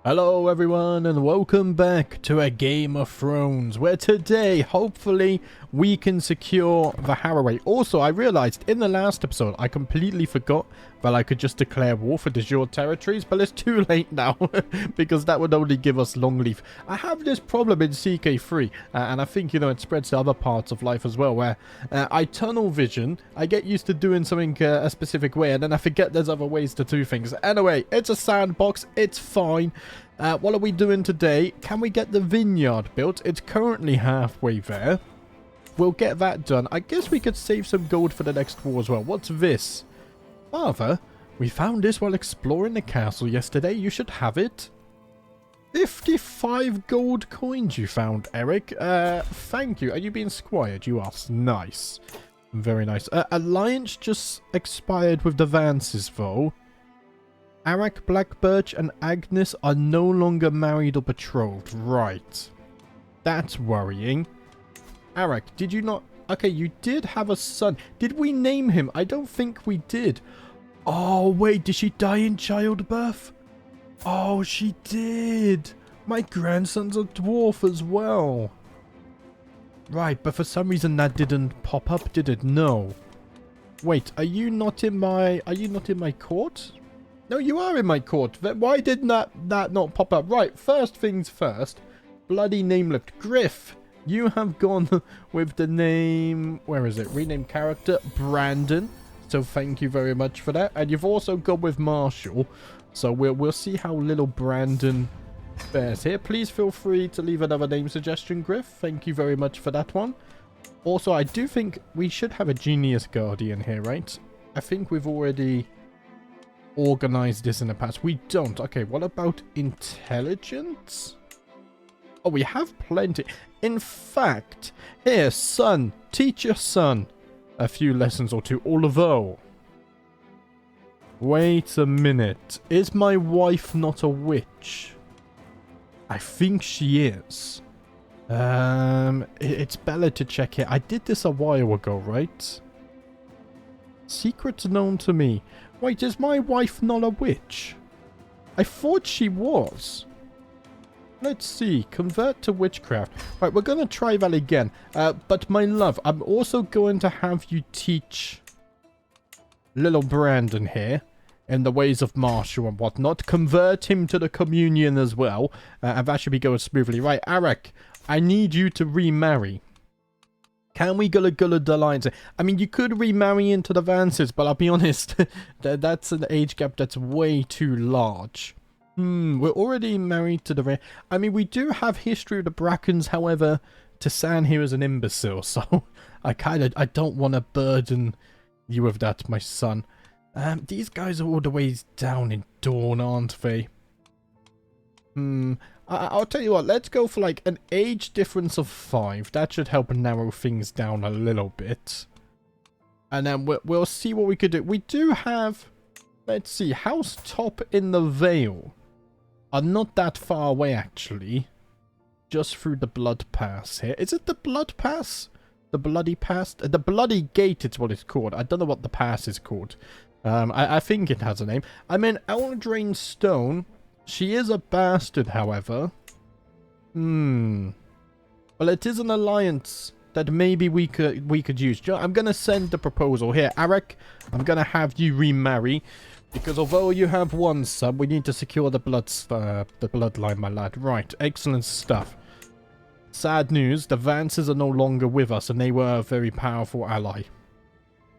Hello everyone and welcome back to a Game of Thrones, where today hopefully we can secure the Haraway. Also, I realized in the last episode I completely forgot that I could just declare war for de jure territories, but it's too late now because that would only give us long leaf. I have this problem in CK3 and I think, you know, it spreads to other parts of life as well, where I tunnel vision, I get used to doing something a specific way and then I forget there's other ways to do things. Anyway, it's a sandbox, it's fine. What are we doing today? Can we get the vineyard built? It's currently halfway there. We'll get that done. I guess we could save some gold for the next war as well. What's this? Father, we found this while exploring the castle yesterday. You should have it. 55 gold coins you found, Eric. Thank you. Are you being squired? You asked. Nice. Very nice. Alliance just expired with the Vances, though. House Blackbirch and Agnes are no longer married or betrothed. Right. That's worrying. Arak, did you not... Okay, you did have a son. Did we name him? I don't think we did. Oh, wait. Did she die in childbirth? Oh, she did. My grandson's a dwarf as well. Right, but for some reason that didn't pop up, did it? No. Wait, are you not in my... Are you not in my court? No, you are in my court. Why did that not pop up? Right, first things first. Bloody name lift. Griff, you have gone with the name... Where is it? Rename character. Brandon. So thank you very much for that. And you've also gone with Marshall. So we'll see how little Brandon fares here. Please feel free to leave another name suggestion, Griff. Thank you very much for that one. Also, I do think we should have a Genius Guardian here, right? I think we've already... organized this in the past. We don't. Okay, what about intelligence? Oh, we have plenty. In fact, here, son, teach your son a few lessons or two. Although, wait a minute. Is my wife not a witch? I think she is. It's better to check here. I did this a while ago, right? Secrets known to me. Wait, is my wife not a witch? I thought she was. Let's see. Convert to witchcraft. Right, we're going to try that again. But my love, I'm also going to have you teach little Brandon here in the ways of Marshall and whatnot. Convert him to the communion as well. And that should be going smoothly. Right, Arak, I need you to remarry. Can we get a good alliance? I mean, you could remarry into the Vances, but I'll be honest, that's an age gap that's way too large. We're already married to the... I mean, we do have history of the Brackens, however, Tassan here is an imbecile, so I don't want to burden you with that, my son. These guys are all the ways down in Dawn, aren't they? I'll tell you what, let's go for like an age difference of 5. That should help narrow things down a little bit. And then we'll see what we could do. We do have, let's see, House Top in the Vale are not that far away actually. Just through the Blood Pass here. Is it the Blood Pass? The Bloody Pass? The Bloody Gate is what it's called. I don't know what the pass is called. I think it has a name. I mean, Eldraine Stone... She is a bastard, however. Well, it is an alliance that maybe we could use. I'm going to send the proposal here. Arak, I'm going to have you remarry. Because although you have one son, we need to secure the bloodline, my lad. Right, excellent stuff. Sad news, the Vances are no longer with us, and they were a very powerful ally.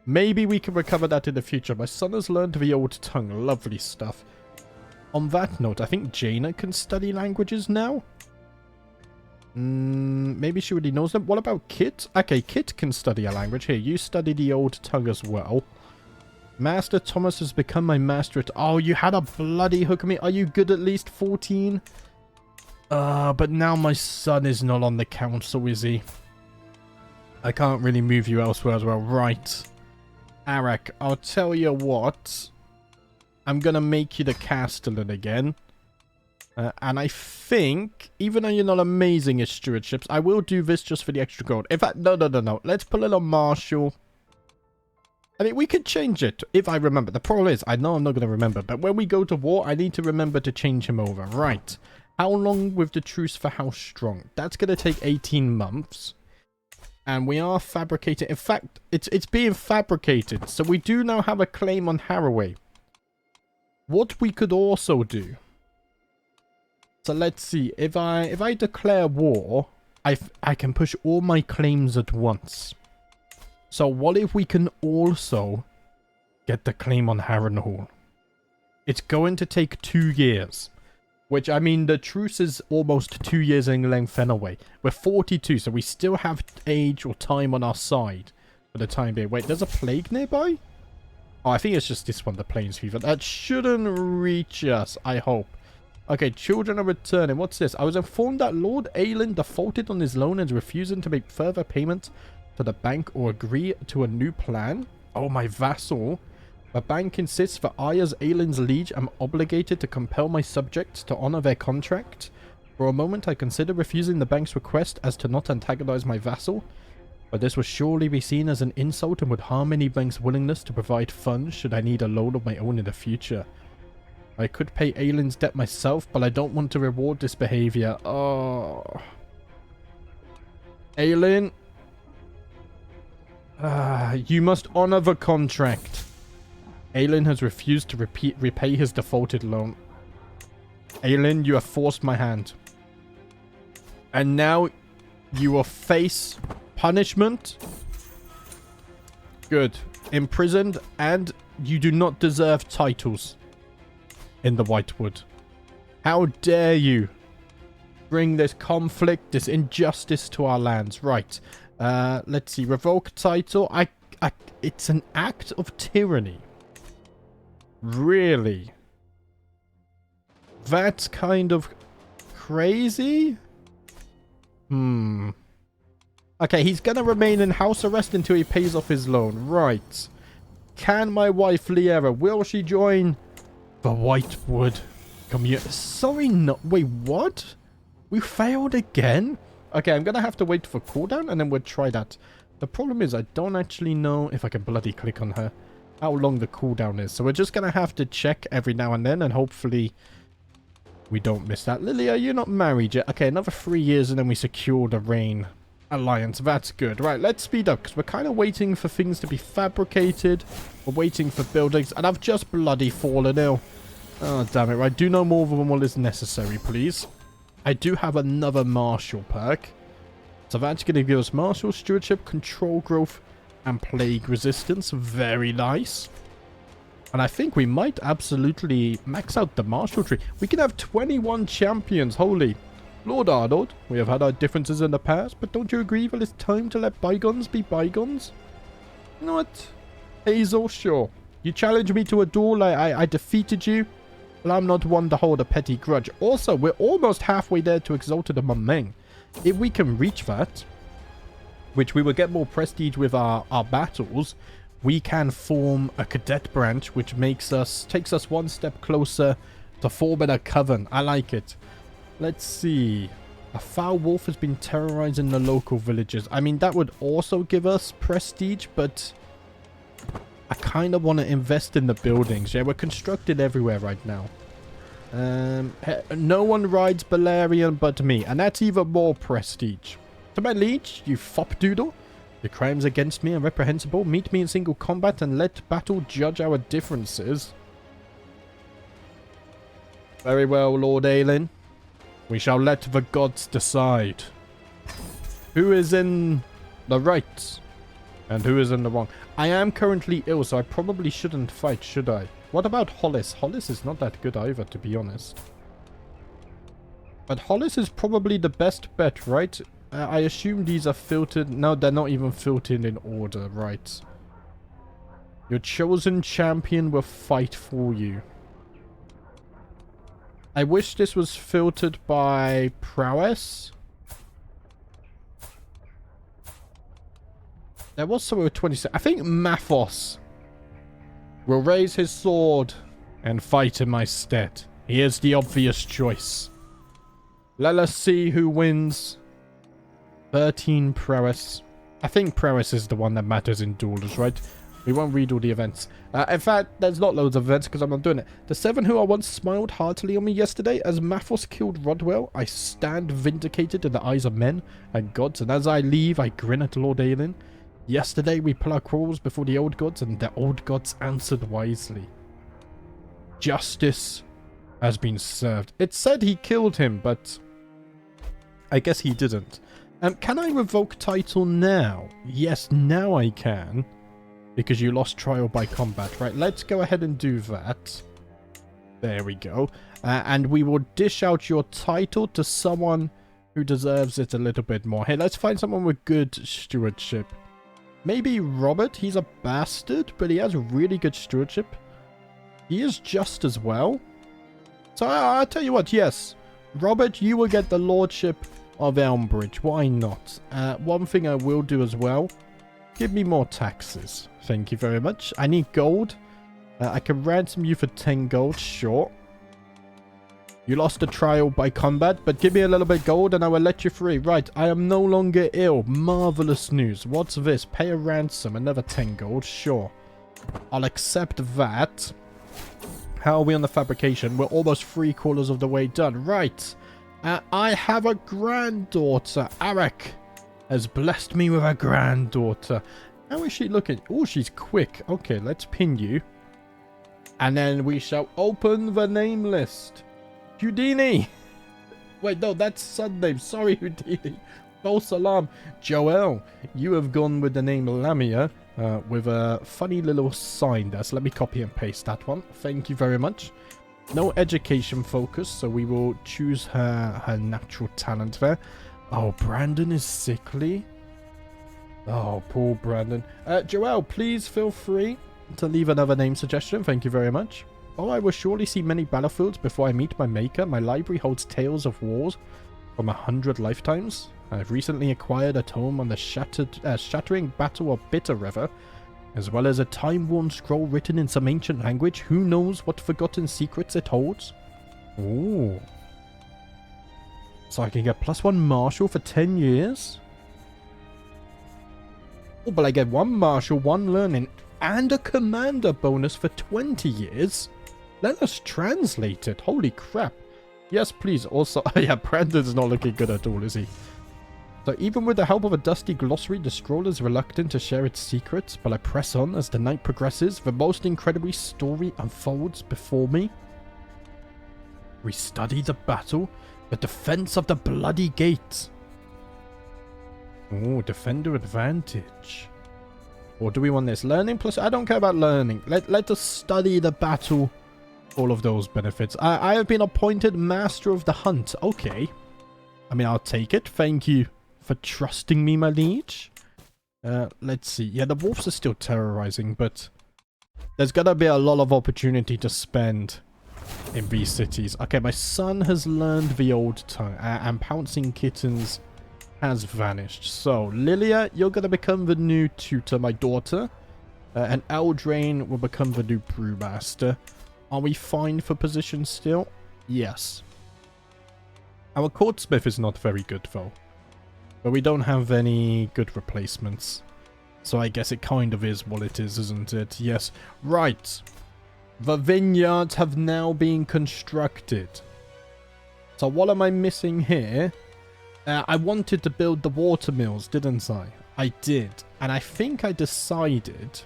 Maybe we can recover that in the future. My son has learned the old tongue. Lovely stuff. On that note, I think Jaina can study languages now. Maybe she already knows them. What about Kit? Okay, Kit can study a language. Here, you study the old tongue as well. Master Thomas has become my master at... Oh, you had a bloody hook on me. Are you good at least 14? But now my son is not on the council, is he? I can't really move you elsewhere as well. Right. Arak, I'll tell you what... I'm going to make you the Castellan again. And I think, even though you're not amazing at stewardships, I will do this just for the extra gold. In fact, no. Let's put it on Marshall. I mean, we could change it if I remember. The problem is, I know I'm not going to remember, but when we go to war, I need to remember to change him over. Right. How long with the truce for House Strong? That's going to take 18 months. And we are fabricating. In fact, it's being fabricated. So we do now have a claim on Haraway. What we could also do. So let's see. If I declare war, I can push all my claims at once. So what if we can also get the claim on Harrenhal? It's going to take 2 years. Which, I mean, the truce is almost 2 years in length anyway. We're 42, so we still have age or time on our side for the time being. Wait, there's a plague nearby? Oh, I think it's just this one, the Plains Fever. That shouldn't reach us, I hope. Okay, children are returning. What's this? I was informed that Lord Aelin defaulted on his loan and is refusing to make further payments to the bank or agree to a new plan. Oh, my vassal. The bank insists that I, as Aelin's liege, am obligated to compel my subjects to honor their contract. For a moment, I consider refusing the bank's request as to not antagonize my vassal, but this would surely be seen as an insult and would harm any bank's willingness to provide funds should I need a loan of my own in the future. I could pay Aelin's debt myself, but I don't want to reward this behavior. Oh. Aelin. You must honor the contract. Aelin has refused to repay his defaulted loan. Aelin, you have forced my hand. And now you will face punishment. Good. Imprisoned, and you do not deserve titles in the Whitewood. How dare you bring this conflict, this injustice to our lands. Right. Let's see. Revoke title. It's an act of tyranny. Really? That's kind of crazy? Okay, he's gonna remain in house arrest until he pays off his loan. Right. Can my wife Liera, will she join the Whitewood community? Sorry, no. Wait, what? We failed again? Okay, I'm gonna have to wait for cooldown and then we'll try that. The problem is I don't actually know if I can bloody click on her. How long the cooldown is. So we're just going to have to check every now and then. And hopefully we don't miss that. Lilia, you're not married yet. Okay, another 3 years and then we secure the Reign Alliance. That's good. Right, let's speed up. Because we're kind of waiting for things to be fabricated. We're waiting for buildings. And I've just bloody fallen ill. Oh, damn it. Right, do no more than what is necessary, please. I do have another Martial perk. So that's going to give us Martial Stewardship, Control Growth, and Plague Resistance. Very nice. And I think we might absolutely max out the Martial tree. We can have 21 champions. Holy Lord Arnold. We have had our differences in the past, but don't you agree that it's time to let bygones be bygones? You know what? Hazel, sure. You challenged me to a duel. I defeated you. Well, I'm not one to hold a petty grudge. Also, we're almost halfway there to Exalted Among Men. If we can reach that, which we will get more prestige with our battles, we can form a cadet branch, which takes us one step closer to forming a coven. I like it. Let's see. A foul wolf has been terrorizing the local villages. I mean, that would also give us prestige, but I kind of want to invest in the buildings. Yeah, we're constructed everywhere right now. No one rides Balerion but me, and that's even more prestige. To my liege, you fop doodle. Your crimes against me are reprehensible. Meet me in single combat and let battle judge our differences. Very well, Lord Aelin. We shall let the gods decide. Who is in the right and who is in the wrong? I am currently ill, so I probably shouldn't fight, should I? What about Hollis? Hollis is not that good either, to be honest. But Hollis is probably the best bet, right? I assume these are filtered. No, they're not even filtered in order, right? Your chosen champion will fight for you. I wish this was filtered by prowess. There was somewhere with 26. I think Mathos will raise his sword and fight in my stead. He is the obvious choice. Let us see who wins. 13 prowess. I think prowess is the one that matters in duels, right? We won't read all the events. In fact, there's not loads of events because I'm not doing it. The 7 who I once smiled heartily on me yesterday. As Mathos killed Rodwell, I stand vindicated in the eyes of men and gods. And as I leave, I grin at Lord Aelin. Yesterday, we put our quarrels before the old gods, and the old gods answered wisely. Justice has been served. It said he killed him, but I guess he didn't. Can I revoke title now? Yes, now I can. Because you lost trial by combat. Right, let's go ahead and do that. There we go. And we will dish out your title to someone who deserves it a little bit more. Hey, let's find someone with good stewardship. Maybe Robert. He's a bastard, but he has really good stewardship. He is just as well. So I'll tell you what, yes. Robert, you will get the lordship of Elmbridge. Why not? One thing I will do as well. Give me more taxes. Thank you very much. I need gold. I can ransom you for 10 gold. Sure. You lost a trial by combat, but give me a little bit gold and I will let you free. Right, I am no longer ill. Marvelous news. What's this? Pay a ransom. Another 10 gold. Sure. I'll accept that. How are we on the fabrication? We're almost 3/4 of the way done. Right. I have a granddaughter. Arak has blessed me with a granddaughter. How is she looking? Oh, she's quick. Okay, let's pin you. And then we shall open the name list. Houdini. Wait, no, that's son name. Sorry, Houdini. False alarm. Joel, you have gone with the name Lamia with a funny little sign there. So let me copy and paste that one. Thank you very much. No education focus, so we will choose her natural talent there. Oh, Brandon is sickly. Oh, poor Brandon. Joel, please feel free to leave another name suggestion. Thank you very much. Oh, I will surely see many battlefields before I meet my maker. My library holds tales of wars from 100 lifetimes. I've recently acquired a tome on the shattering battle of Bitter River, as well as a time-worn scroll written in some ancient language. Who knows what forgotten secrets it holds? Ooh. So I can get +1 martial for 10 years? Oh, but I get 1 martial, 1 learning, and a commander bonus for 20 years? Let us translate it. Holy crap. Yes, please. Also, yeah, Brandon's not looking good at all, is he? So even with the help of a dusty glossary, the scroll is reluctant to share its secrets, but I press on as the night progresses. The most incredible story unfolds before me. We study the battle, the defense of the bloody gate. Oh, defender advantage. Or do we want this? Learning plus... I don't care about learning. Let us study the battle. All of those benefits. I have been appointed Master of the Hunt. Okay. I mean, I'll take it. Thank you for trusting me, my liege. Let's see. Yeah, the wolves are still terrorizing, but there's gonna be a lot of opportunity to spend in these cities. Okay, my son has learned the old tongue, and pouncing kittens has vanished. So, Lilia, you're gonna become the new tutor, my daughter. And Eldraine will become the new brewmaster. Are we fine for position still? Yes. Our courtsmith is not very good, though. But we don't have any good replacements. So I guess it kind of is what it is, isn't it? Yes. Right. The vineyards have now been constructed. So what am I missing here? I wanted to build the water mills, didn't I? I did. And I think I decided...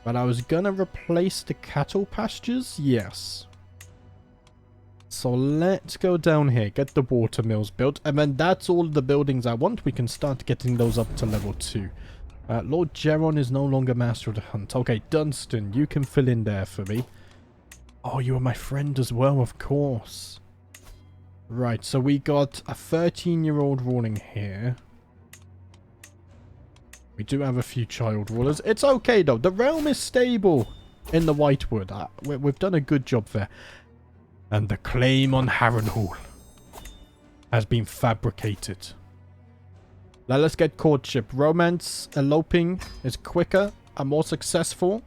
but I was gonna replace the cattle pastures? Yes. So let's go down here, get the water mills built, and then that's all the buildings I want. We can start getting those up to level 2. Lord Geron is no longer Master of the Hunt. Okay, Dunstan, you can fill in there for me. Oh, you are my friend as well, of course. Right, so we got a 13-year-old ruling here. We do have a few child rulers. It's okay, though. The realm is stable in the Whitewood. We've done a good job there. And the claim on Harrenhal has been fabricated. Now let's get courtship. Romance, eloping is quicker and more successful.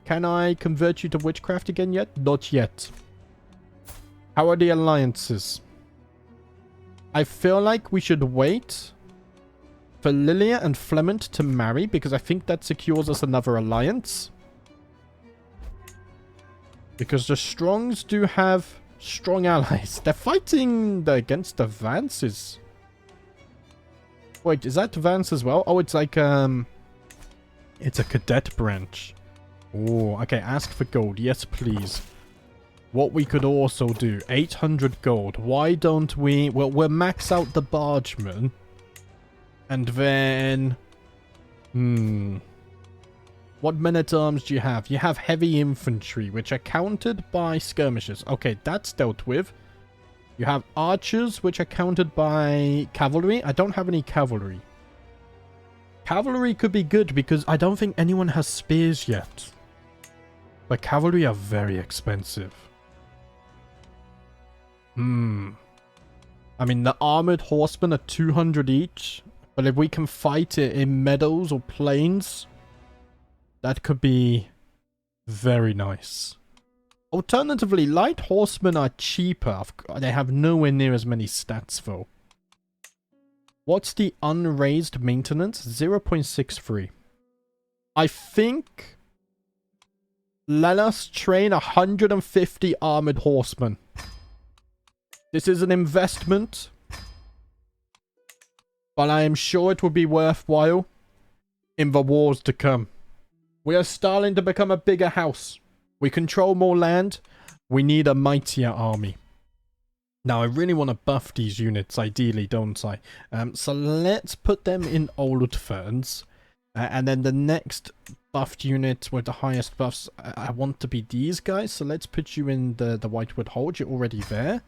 Can I convert you to witchcraft again yet? Not yet. How are the alliances? I feel like we should wait for Lilia and Flemont to marry, because I think that secures us another alliance. Because the Strongs do have strong allies. They're fighting against the Vances. Wait, is that Vance as well? Oh, it's like, it's a cadet branch. Oh, okay, ask for gold. Yes, please. What we could also do, 800 gold. Why don't we... Well, we'll max out the Bargeman. And then... What men-at-arms do you have? You have heavy infantry, which are countered by skirmishers. Okay, that's dealt with. You have archers, which are countered by cavalry. I don't have any cavalry. Cavalry could be good, because I don't think anyone has spears yet. But cavalry are very expensive. I mean, the armored horsemen are 200 each. But if we can fight it in meadows or plains, that could be very nice. Alternatively, light horsemen are cheaper. They have nowhere near as many stats, though. What's the unraised maintenance? 0.63. I think... Let us train 150 armored horsemen. This is an investment. But I am sure it will be worthwhile in the wars to come. We are starting to become a bigger house. We control more land. We need a mightier army. Now, I really want to buff these units, ideally, don't I? So let's put them in Old Ferns. And then the next buffed unit with the highest buffs, I want to be these guys. So let's put you in the Whitewood Hold. You're already there.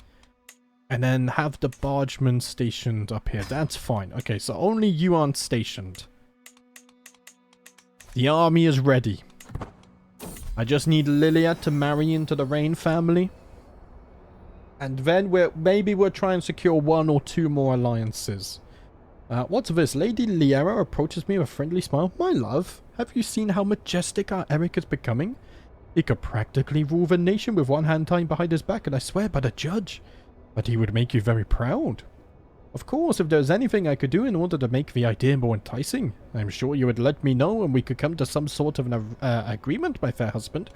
And then have the Bargeman stationed up here. That's fine. Okay, so only you aren't stationed. The army is ready. I just need Lilia to marry into the Rain family. And then maybe we'll try and secure 1 or 2 more alliances. What's this? Lady Liera approaches me with a friendly smile. My love, have you seen how majestic our Eric is becoming? He could practically rule the nation with one hand tied behind his back, and I swear by the judge. But he would make you very proud. Of course, if there's anything I could do in order to make the idea more enticing, I'm sure you would let me know and we could come to some sort of an agreement, my fair husband.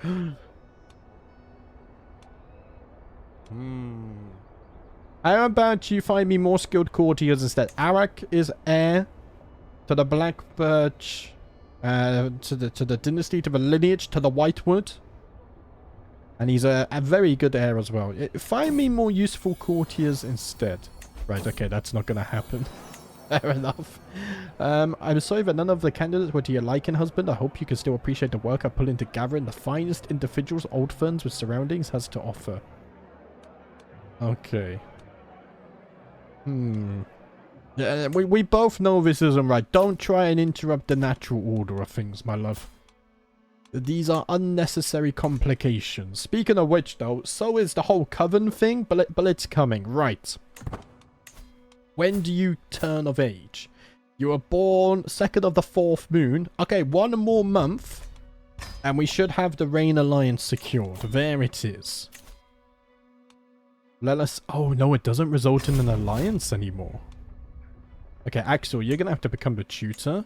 How about you find me more skilled courtiers instead? Arak is heir to the Blackbirch, to the dynasty, to the lineage, to the Whitewood. And he's a very good heir as well. Find me more useful courtiers instead. Right, okay, that's not going to happen. Fair enough. I'm sorry that none of the candidates were to your liking, husband. I hope you can still appreciate the work I put into gathering the finest individuals Old Ferns with surroundings has to offer. Okay. Yeah, we both know this isn't right. Don't try and interrupt the natural order of things, my love. These are unnecessary complications. Speaking of which, though, so is the whole coven thing, but it's coming. Right. When do you turn of age? You were born 2nd of the 4th moon. Okay, 1 more month. And we should have the Rain Alliance secured. There it is. Let us... Oh, no, it doesn't result in an alliance anymore. Okay, Axel, you're going to have to become the tutor.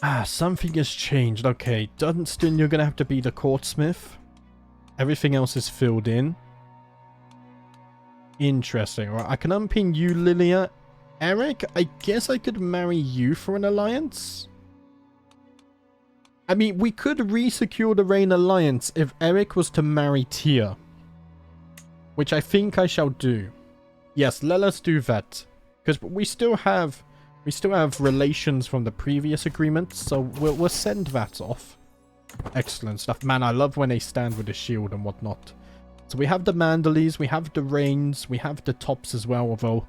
Ah, something has changed. Okay, Dunstan, you're going to have to be the courtsmith. Everything else is filled in. Interesting. Right, I can unpin you, Lilia. Eric, I guess I could marry you for an alliance. I mean, we could re-secure the Rain Alliance if Eric was to marry Tia. Which I think I shall do. Yes, let us do that. Because we still have relations from the previous agreement, so we'll send that off. Excellent stuff. Man, I love when they stand with a shield and whatnot. So we have the Mandaleys, we have the Rains, we have the Tops as well, although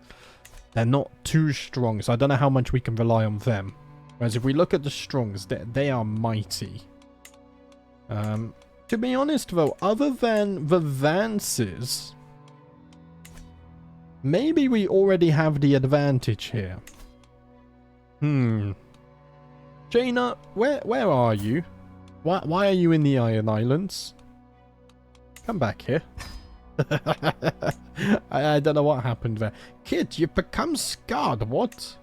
they're not too strong, so I don't know how much we can rely on them. Whereas if we look at the Strongs, they are mighty. To be honest, though, other than the Vances, maybe we already have the advantage here. Jaina, where are you? Why are you in the Iron Islands? Come back here. I don't know what happened there. Kid, you've become scarred. What?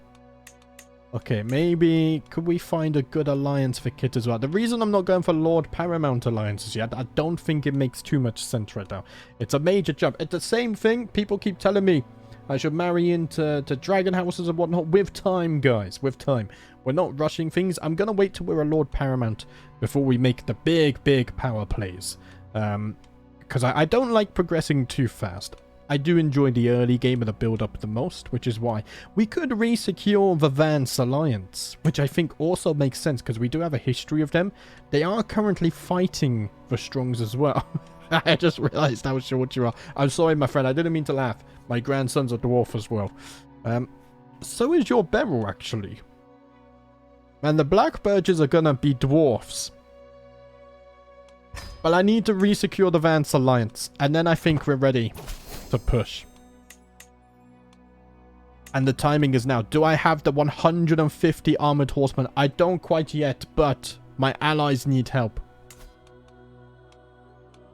Okay, maybe could we find a good alliance for Kit as well? The reason I'm not going for Lord Paramount alliances yet, I don't think it makes too much sense right now. It's a major jump. It's the same thing. People keep telling me I should marry into dragon houses and whatnot. With time, guys. With time. We're not rushing things. I'm going to wait till we're a Lord Paramount before we make the big power plays. Because I don't like progressing too fast. I do enjoy the early game and the build-up the most, which is why we could re-secure the Vance Alliance, which I think also makes sense because we do have a history of them. They are currently fighting the Strongs as well. I just realized how short you are. I'm sorry, my friend. I didn't mean to laugh. My grandson's a dwarf as well. So is your Beryl, actually. And the Blackbirches are gonna be dwarfs. But I need to re-secure the Vance Alliance, and then I think we're ready to push. And the timing is now. Do I have the 150 armored horsemen? I don't quite yet, but my allies need help.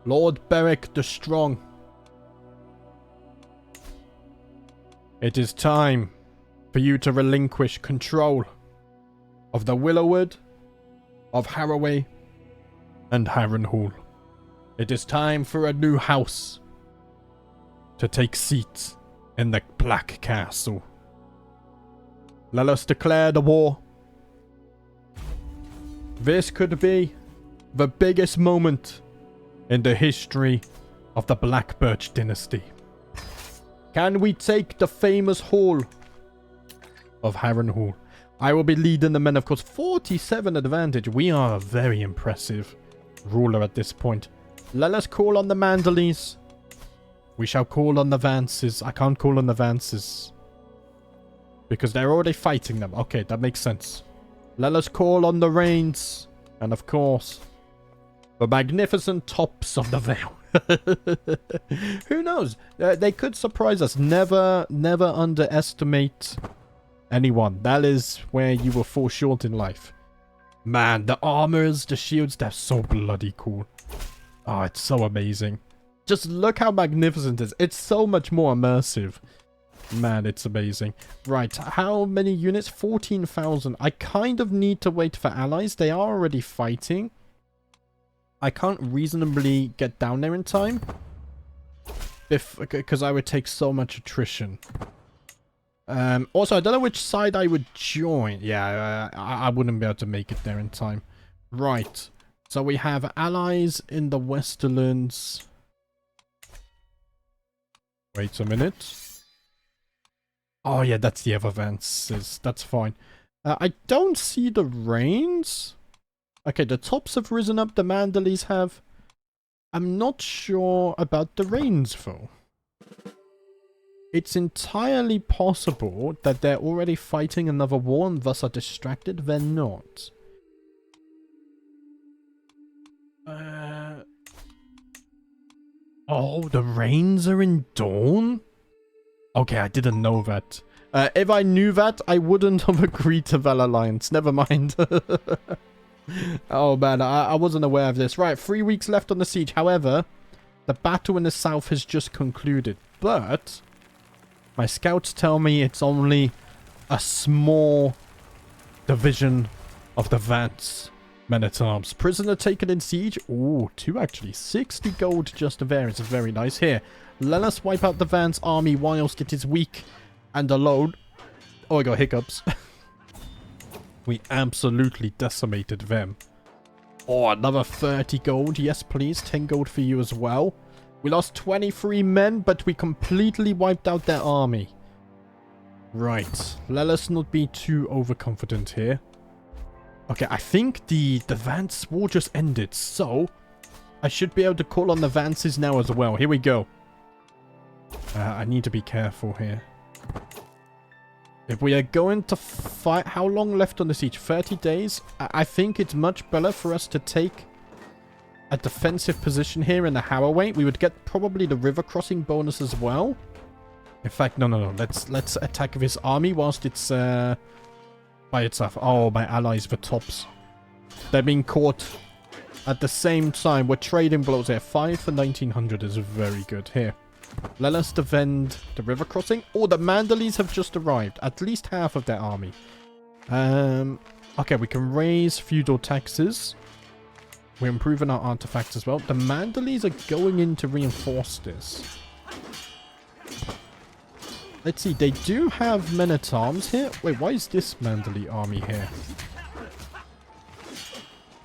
Lord Beric the Strong. It is time for you to relinquish control of the Willowwood, of Harroway, and Harrenhal. It is time for a new house to take seat in the Black Castle. Let us declare the war. This could be the biggest moment in the history of the Blackbirch dynasty. Can we take the famous hall of Harrenhal? I will be leading the men, of course. 47 advantage. We are a very impressive ruler at this point. Let us call on the Manderleys. We shall call on the Vances. I can't call on the Vances because they're already fighting them. Okay, that makes sense. Let us call on the Rains. And of course, the magnificent tops of the Vale. Who knows? They could surprise us. Never underestimate anyone. That is where you will fall short in life. Man, the armors, the shields, they're so bloody cool. Oh, it's so amazing. Just look how magnificent it is. It's so much more immersive. Man, it's amazing. Right, how many units? 14,000. I kind of need to wait for allies. They are already fighting. I can't reasonably get down there in time. Because I would take so much attrition. Also, I don't know which side I would join. Yeah, I wouldn't be able to make it there in time. Right. So we have allies in the Westerlands. Wait a minute. Oh, yeah, that's the other Vances. That's fine. I don't see the Rains. Okay, the tops have risen up. The Manderleys have. I'm not sure about the Rains, though. It's entirely possible that they're already fighting another war and thus are distracted. They're not. Oh, the Rains are in Dawn? Okay, I didn't know that. If I knew that, I wouldn't have agreed to that alliance. Never mind. Oh, man, I wasn't aware of this. Right, 3 weeks left on the siege. However, the battle in the south has just concluded. But my scouts tell me it's only a small division of the Vance men-at-arms. Prisoner taken in siege. Ooh, 2 actually. 60 gold just there. It's very nice. Here, let us wipe out the Vance army whilst it is weak and alone. Oh, I got hiccups. We absolutely decimated them. Oh, another 30 gold. Yes, please. 10 gold for you as well. We lost 23 men, but we completely wiped out their army. Right. Let us not be too overconfident here. Okay, I think the Vance war just ended, so I should be able to call on the Vances now as well. Here we go. I need to be careful here. If we are going to fight... How long left on the siege? 30 days? I think it's much better for us to take a defensive position here in the Harroway. We would get probably the river crossing bonus as well. In fact, no. Let's attack this army whilst it's by itself. Oh, my allies, the tops. They're being caught At the same time, we're trading blows here. 5 for 1900 is very good. Here, let us defend the river crossing. Oh, the Mandalese have just arrived. At least half of their army. Okay, we can raise feudal taxes. We're improving our artifacts as well. The Mandalese are going in to reinforce this. Let's see, they do have men-at-arms here. Wait, why is this Mandalese army here?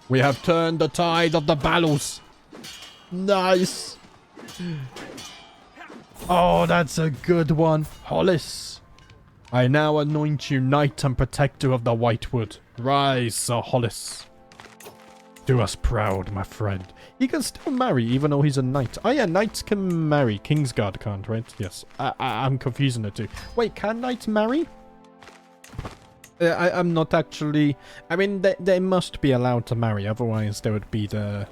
We have turned the tide of the battles. Nice. Oh, that's a good one. Hollis, I now anoint you knight and protector of the Whitewood. Rise, Sir Hollis. Do us proud, my friend. He can still marry, even though he's a knight. Oh yeah, knights can marry. Kingsguard can't, right? Yes. I'm confusing the two. Wait, can knights marry? I'm not actually... I mean, they must be allowed to marry. Otherwise, there would be the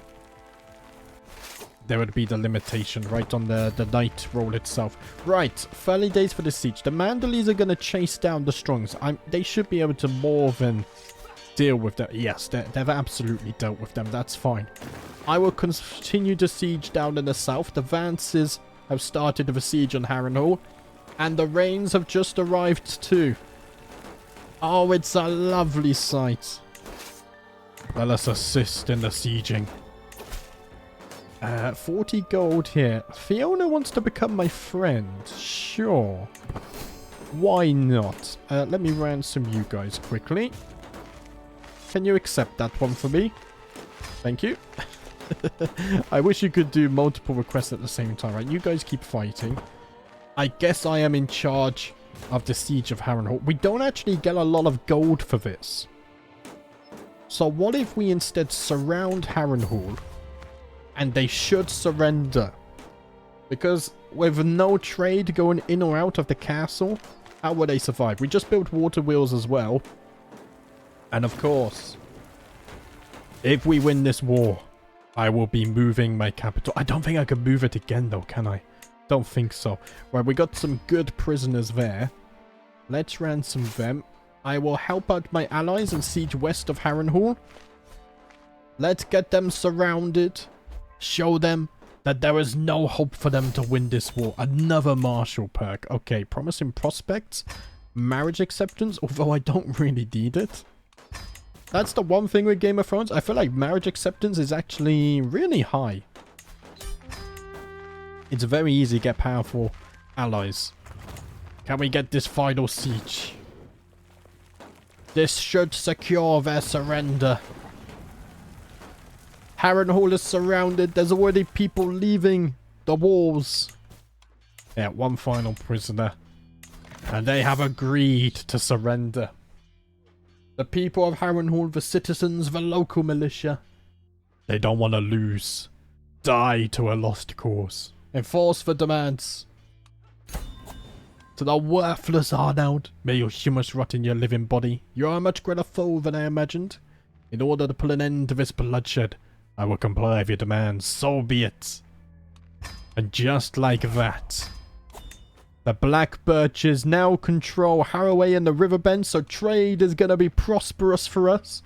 limitation, right, on the knight role itself. Right, early days for the siege. The Mandalese are going to chase down the Strongs. They should be able to more than deal with them. Yes, they've absolutely dealt with them. That's fine. I will continue the siege down in the south. The Vances have started the siege on Harrenhal. And the Rains have just arrived too. Oh, it's a lovely sight. Let us assist in the sieging. 40 gold here. Fiona wants to become my friend. Sure. Why not? Let me ransom you guys quickly. Can you accept that one for me? Thank you. I wish you could do multiple requests at the same time, right? You guys keep fighting. I guess I am in charge of the siege of Harrenhal. We don't actually get a lot of gold for this. So what if we instead surround Harrenhal and they should surrender? Because with no trade going in or out of the castle, how would they survive? We just built water wheels as well. And of course, if we win this war, I will be moving my capital. I don't think I can move it again though, can I? Don't think so. Right, we got some good prisoners there. Let's ransom them. I will help out my allies and siege west of Harrenhal. Let's get them surrounded. Show them that there is no hope for them to win this war. Another martial perk. Okay, promising prospects. Marriage acceptance, although I don't really need it. That's the one thing with Game of Thrones. I feel like marriage acceptance is actually really high. It's very easy to get powerful allies. Can we get this final siege? This should secure their surrender. Harrenhal is surrounded. There's already people leaving the walls. Yeah, one final prisoner. And they have agreed to surrender. The people of Harrenhal, the citizens, the local militia. They don't want to lose. Die to a lost cause. Enforce the demands. To the worthless Arnold, may your humus rot in your living body. You are a much greater foe than I imagined. In order to put an end to this bloodshed, I will comply with your demands. So be it. And just like that, the Blackbirches now control Haraway and the riverbend, so trade is going to be prosperous for us.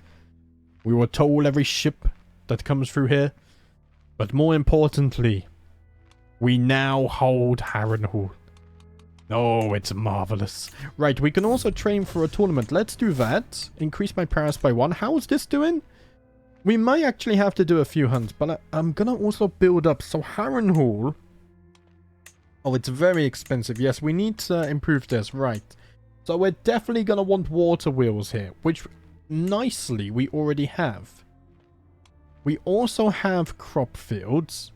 We will toll every ship that comes through here. But more importantly, we now hold Harrenhal. Oh, it's marvelous. Right, we can also train for a tournament. Let's do that. Increase my prowess by 1. How's this doing? We might actually have to do a few hunts, but I'm going to also build up. So Harrenhal... Oh, it's very expensive. Yes, we need to improve this. Right. So we're definitely going to want water wheels here, which nicely we already have. We also have crop fields.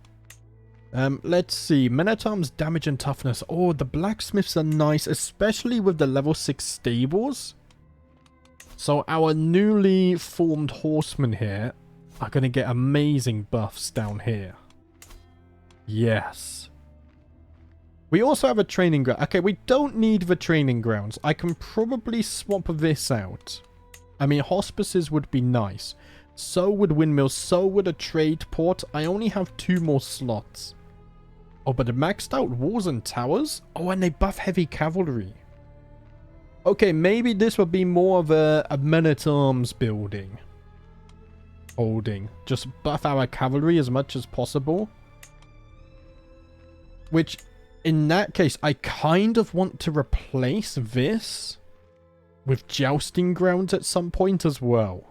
Let's see. Men-at-arms, damage and toughness. Oh, the blacksmiths are nice, especially with the level 6 stables. So our newly formed horsemen here are going to get amazing buffs down here. Yes. We also have a training ground. Okay, we don't need the training grounds. I can probably swap this out. I mean, hospices would be nice. So would windmills. So would a trade port. I only have 2 more slots. Oh, but the maxed out walls and towers? Oh, and they buff heavy cavalry. Okay, maybe this would be more of a men-at-arms building. holding. Just buff our cavalry as much as possible. Which, in that case, I kind of want to replace this with jousting grounds at some point as well.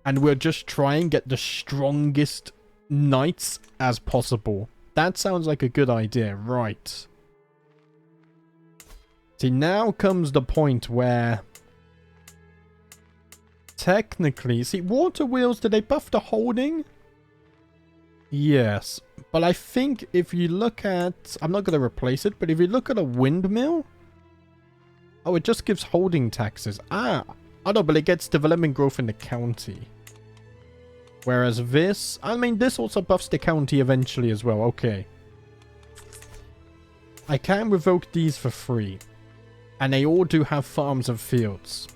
And we'll just try and get the strongest knights as possible. That sounds like a good idea. Right. See, now comes the point where... technically... see, water wheels, did they buff the holding? Yes. But I think if you look at... I'm not going to replace it, but if you look at a windmill... oh, it just gives holding taxes. Ah! Oh no, but it gets development growth in the county. Whereas this... I mean, this also buffs the county eventually as well. Okay. I can revoke these for free. And they all do have farms and fields.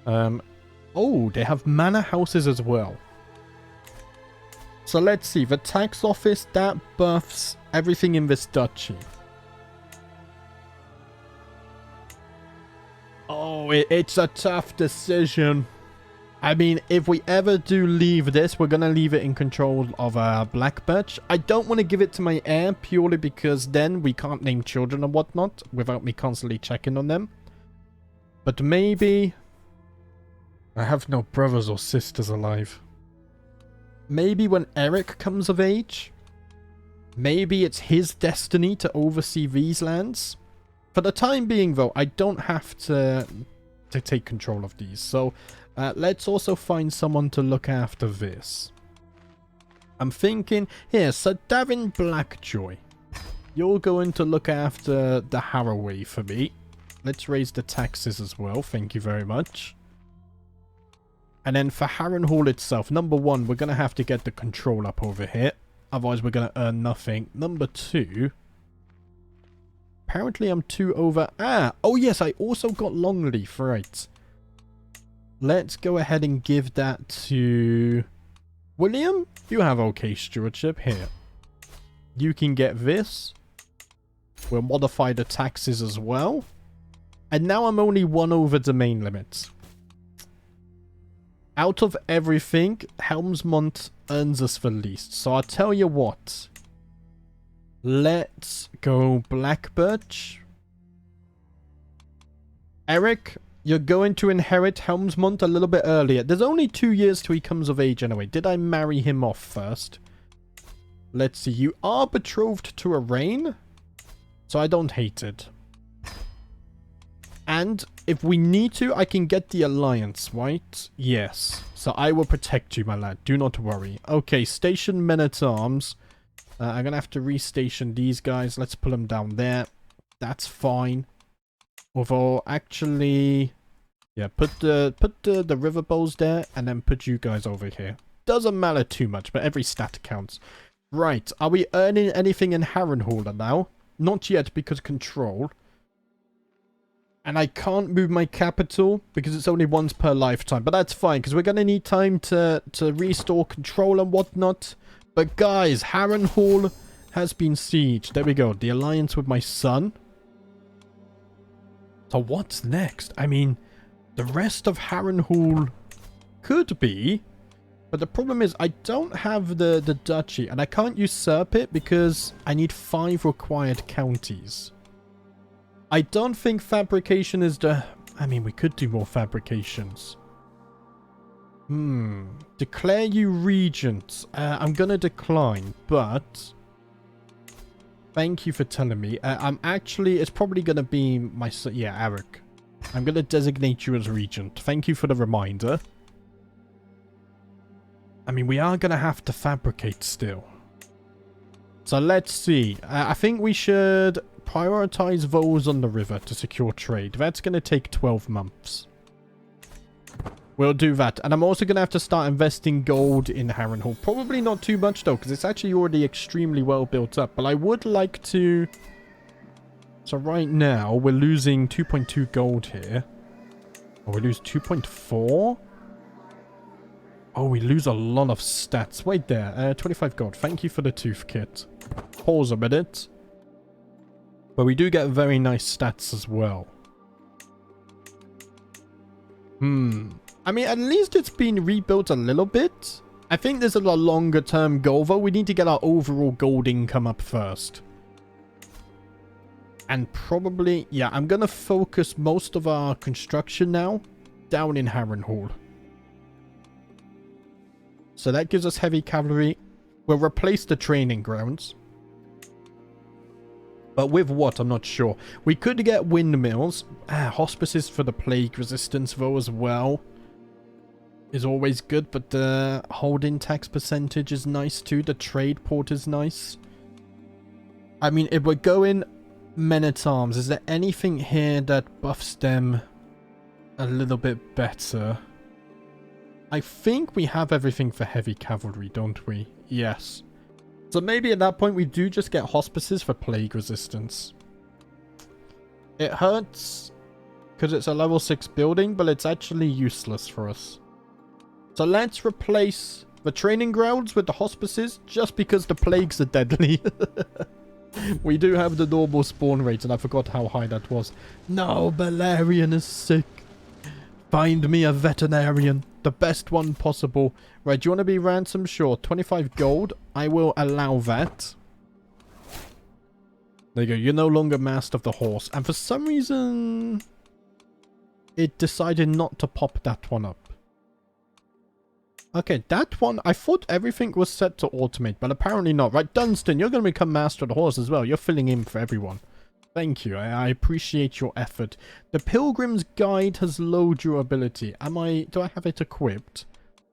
Oh, they have manor houses as well. So let's see. The tax office, that buffs everything in this duchy. Oh, it's a tough decision. I mean, if we ever do leave this, we're going to leave it in control of Blackbirch. I don't want to give it to my heir purely because then we can't name children and whatnot without me constantly checking on them. But maybe... I have no brothers or sisters alive. Maybe when Eric comes of age, maybe it's his destiny to oversee these lands. For the time being, though, I don't have to take control of these. So let's also find someone to look after this. I'm thinking, here, Sir Davin Blackjoy. You're going to look after the Haraway for me. Let's raise the taxes as well. Thank you very much. And then for Harrenhal itself, number one, we're going to have to get the control up over here. Otherwise, we're going to earn nothing. Number two, apparently I'm 2 over... ah, oh yes, I also got Longleaf, right. Let's go ahead and give that to... William, you have okay stewardship. Here. You can get this. We'll modify the taxes as well. And now I'm only 1 over domain limits. Out of everything, Helmsmont earns us the least. So I'll tell you what. Let's go Blackbirch. Eric, you're going to inherit Helmsmont a little bit earlier. There's only 2 years till he comes of age anyway. Did I marry him off first? Let's see. You are betrothed to a Rain. So I don't hate it. And if we need to, I can get the alliance, right? Yes. So I will protect you, my lad. Do not worry. Okay, station men-at-arms. I'm going to have to restation these guys. Let's pull them down there. That's fine. Although, actually... yeah, put the river bows there and then put you guys over here. Doesn't matter too much, but every stat counts. Right, are we earning anything in Harrenhal now? Not yet, because control... and I can't move my capital because it's only once per lifetime. But that's fine because we're going to need time to restore control and whatnot. But guys, Harrenhal has been sieged. There we go. The alliance with my son. So what's next? I mean, the rest of Harrenhal could be. But the problem is I don't have the duchy. And I can't usurp it because I need 5 required counties. I don't think fabrication is the... I mean, we could do more fabrications. Declare you regent. I'm going to decline, but... thank you for telling me. I'm actually... it's probably going to be my... yeah, Eric. I'm going to designate you as regent. Thank you for the reminder. I mean, we are going to have to fabricate still. So let's see. I think we should... prioritize those on the river to secure trade. That's going to take 12 months. We'll do that. And I'm also going to have to start investing gold in Harrenhal. Probably not too much though, because it's actually already extremely well built up. But I would like to... so right now, we're losing 2.2 gold here. Oh, we lose 2.4? Oh, we lose a lot of stats. Wait there. 25 gold. Thank you for the tooth kit. Pause a minute. But we do get very nice stats as well. I mean, at least it's been rebuilt a little bit. I think there's a longer term goal, though. We need to get our overall gold income up first. And probably, yeah, I'm going to focus most of our construction now down in Harrenhal. So that gives us heavy cavalry. We'll replace the training grounds. But with what, I'm not sure. We could get windmills. Hospices for the plague resistance, though, as well. Is always good, but the holding tax percentage is nice, too. The trade port is nice. I mean, if we're going men-at-arms, is there anything here that buffs them a little bit better? I think we have everything for heavy cavalry, don't we? Yes. So maybe at that point we do just get hospices for plague resistance. It hurts because it's a level 6 building, but it's actually useless for us. So let's replace the training grounds with the hospices just because the plagues are deadly. We do have the normal spawn rate, and I forgot how high that was. No, Balerion is sick. Find me a veterinarian. The best one possible. Right, do you want to be ransom? Sure. 25 gold. I will allow that. There you go. You're no longer master of the horse. And for some reason, it decided not to pop that one up. Okay, that one, I thought everything was set to automate, but apparently not. Right, Dunstan, you're going to become master of the horse as well. You're filling in for everyone. Thank you. I appreciate your effort. The Pilgrim's Guide has low durability. Do I have it equipped?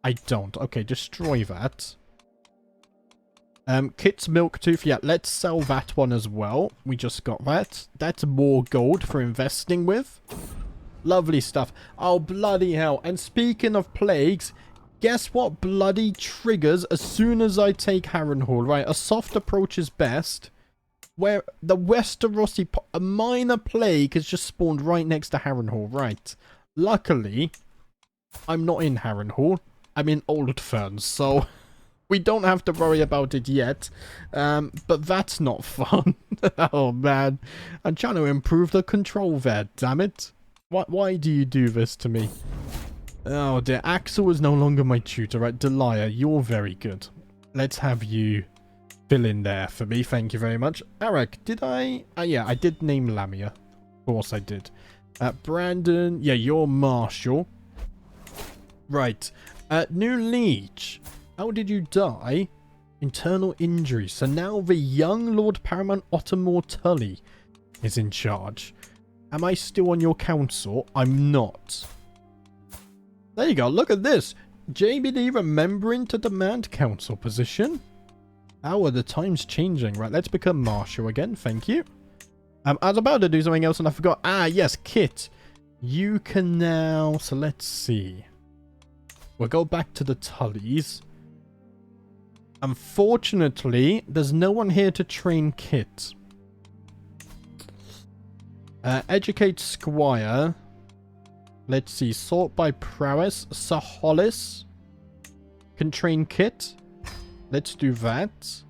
I don't. Okay, destroy that. Kit's Milk Tooth. Yeah, let's sell that one as well. We just got that. That's more gold for investing with. Lovely stuff. Oh, bloody hell. And speaking of plagues, guess what bloody triggers as soon as I take Harrenhal? Right, a soft approach is best. Where the Westerosi, a minor plague has just spawned right next to Harrenhal. Right. Luckily, I'm not in Harrenhal. I'm in Old Ferns, so we don't have to worry about it yet. But that's not fun. Oh, man. I'm trying to improve the control there, damn it. Why do you do this to me? Oh, dear. Axel is no longer my tutor, right? Delia, you're very good. Let's have you fill in there for me. Thank you very much. Eric, did I? Yeah, I did name Lamia. Of course I did. Brandon, yeah, you're Marshal. Right. New Liege. How did you die? Internal injury. So now the young Lord Paramount Ottomor Tully is in charge. Am I still on your council? I'm not. There you go. Look at this. JBD remembering to demand council position. How are the times changing? Right, let's become Marshal again. Thank you. I was about to do something else and I forgot. Ah, yes, Kit. You can now... So let's see. We'll go back to the Tullys. Unfortunately, there's no one here to train Kit. Educate Squire. Let's see. Sort by prowess. Sir Hollis can train Kit. Let's do that.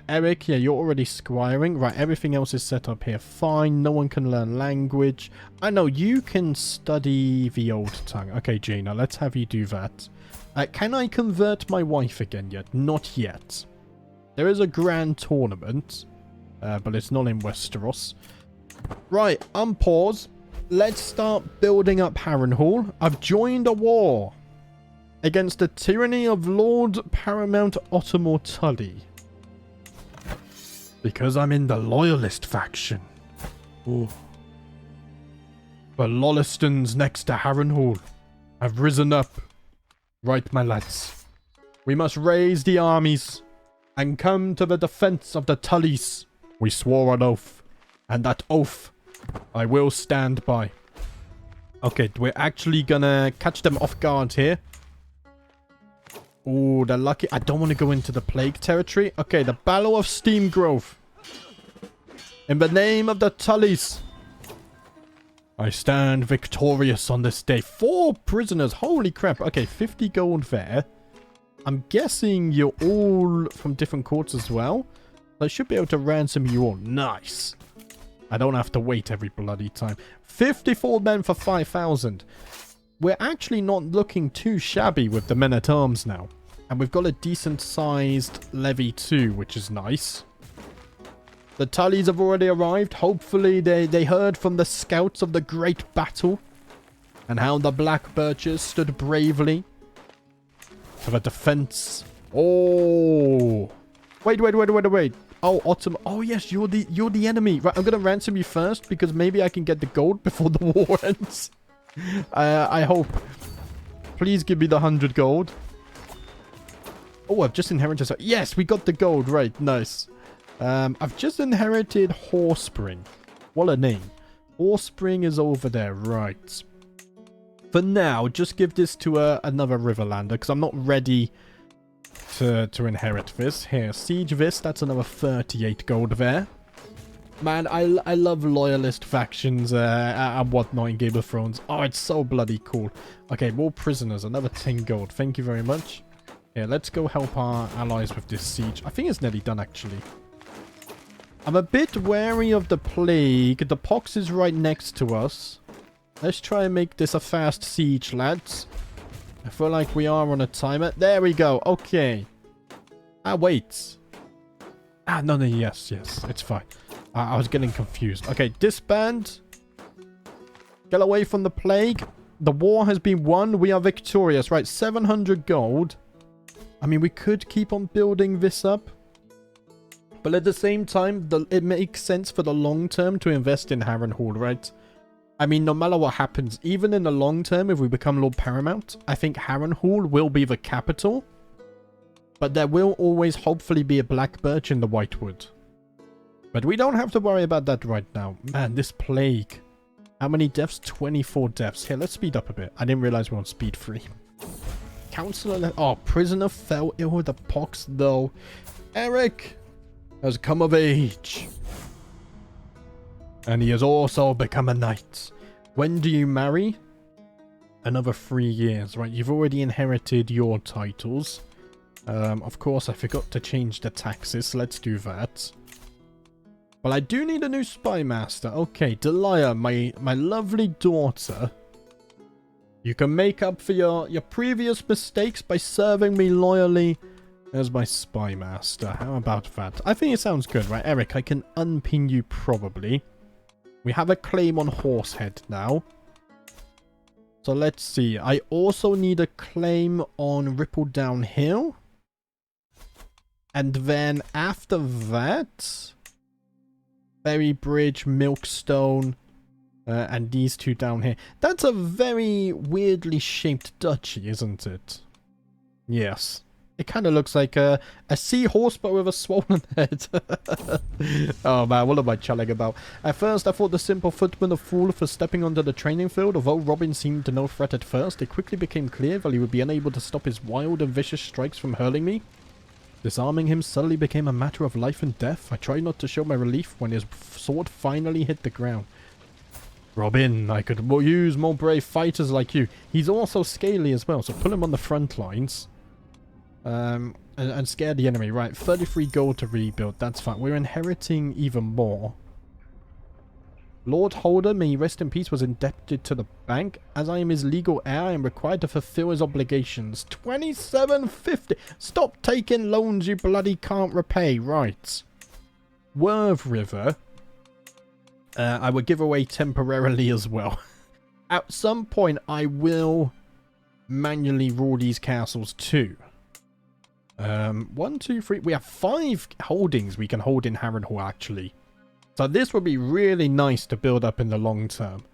Eric, yeah, you're already squiring. Right, everything else is set up here. Fine, no one can learn language. I know, you can study the old tongue. Okay, Jaina, let's have you do that. Can I convert my wife again yet? Not yet. There is a grand tournament, but it's not in Westeros. Right, unpause. Let's start building up Harrenhal. I've joined a war against the tyranny of Lord Paramount Ottomor Tully. Because I'm in the Loyalist faction. Ooh. The Lollistons next to Harrenhal have risen up. Right, my lads. We must raise the armies and come to the defense of the Tullys. We swore an oath, and that oath I will stand by. Okay, we're actually gonna catch them off guard here. Oh, they're lucky. I don't want to go into the plague territory. Okay, the Battle of Steam Grove. In the name of the Tullys, I stand victorious on this day. 4 prisoners. Holy crap. Okay, 50 gold there. I'm guessing you're all from different courts as well. I should be able to ransom you all. Nice. I don't have to wait every bloody time. 54 men for 5,000. we're actually not looking too shabby with the men-at-arms now. And we've got a decent-sized levy too, which is nice. The Tullys have already arrived. Hopefully they heard from the scouts of the great battle. And how the Blackbirches stood bravely for the defense. Oh. Wait. Oh, Ottoman. Oh, yes, you're the enemy. Right, I'm going to ransom you first because maybe I can get the gold before the war ends. I hope. Please give me the 100 gold. Oh, I've just inherited... Yes, we got the gold. Right, nice. I've just inherited Horsespring. What a name. Horsespring is over there. Right. For now, just give this to another Riverlander because I'm not ready to inherit this. Here, siege this. That's another 38 gold there. Man, I love loyalist factions and whatnot in Game of Thrones. Oh, it's so bloody cool. Okay, more prisoners. Another 10 gold. Thank you very much. Here, let's go help our allies with this siege. I think it's nearly done, actually. I'm a bit wary of the plague. The pox is right next to us. Let's try and make this a fast siege, lads. I feel like we are on a timer. There we go. Okay. Ah, wait. Ah, no, yes. It's fine. I was getting confused. Okay, disband. Get away from the plague. The war has been won. We are victorious. Right, 700 gold. I mean, we could keep on building this up. But at the same time, it makes sense for the long term to invest in Harrenhal, right? I mean, no matter what happens, even in the long term, if we become Lord Paramount, I think Harrenhal will be the capital. But there will always hopefully be a Blackbirch in the Whitewood. But we don't have to worry about that right now. Man, this plague. How many deaths? 24 deaths. Here, let's speed up a bit. I didn't realize we're on speed 3. Counselor... Oh, prisoner fell ill with the pox, though. Eric has come of age. And he has also become a knight. When do you marry? Another 3 years, right? You've already inherited your titles. Of course, I forgot to change the taxes. So let's do that. Well, I do need a new spy master. Okay, Delia, my lovely daughter. You can make up for your previous mistakes by serving me loyally as my spy master. How about that? I think it sounds good, right? Eric, I can unpin you probably. We have a claim on Horsehead now. So let's see. I also need a claim on Ripple Downhill. And then after that... Berry Bridge, Milkstone, and these two down here. That's a very weirdly shaped duchy, isn't it? Yes. It kind of looks like a seahorse, but with a swollen head. Oh man, what am I chatting about? At first, I thought the simple footman a fool for stepping onto the training field. Although Robin seemed to no threat at first, it quickly became clear that he would be unable to stop his wild and vicious strikes from hurling me. Disarming him suddenly became a matter of life and death. I tried not to show my relief when his sword finally hit the ground. Robin, I could use more brave fighters like you. He's also scaly as well, so put him on the front lines. And scare the enemy. Right, 33 gold to rebuild. That's fine. We're inheriting even more. Lord Holder, may he rest in peace, was indebted to the bank. As I am his legal heir, I am required to fulfill his obligations. 2750. Stop taking loans you bloody can't repay. Right. Worth River. I will give away temporarily as well. At some point, I will manually rule these castles too. 1, 2, 3. We have 5 holdings we can hold in Harrenhal, actually. So this would be really nice to build up in the long term.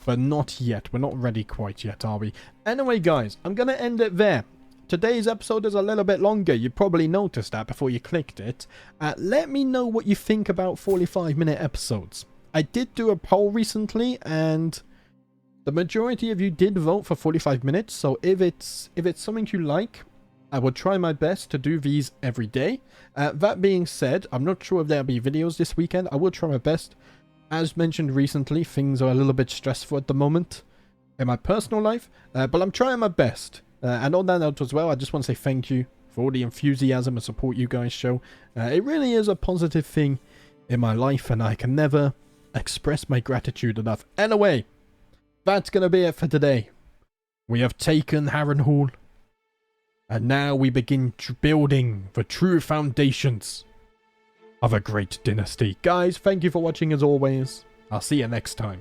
But not yet. We're not ready quite yet, are we? Anyway, guys, I'm going to end it there. Today's episode is a little bit longer. You probably noticed that before you clicked it. Let me know what you think about 45-minute episodes. I did do a poll recently, and the majority of you did vote for 45 minutes. So if it's something you like, I will try my best to do these every day. That being said, I'm not sure if there'll be videos this weekend. I will try my best. As mentioned recently, things are a little bit stressful at the moment in my personal life, but I'm trying my best. And on that note as well, I just want to say thank you for all the enthusiasm and support you guys show. It really is a positive thing in my life, and I can never express my gratitude enough. Anyway, that's going to be it for today. We have taken Harrenhal. And now we begin building the true foundations of a great dynasty. Guys, thank you for watching as always. I'll see you next time.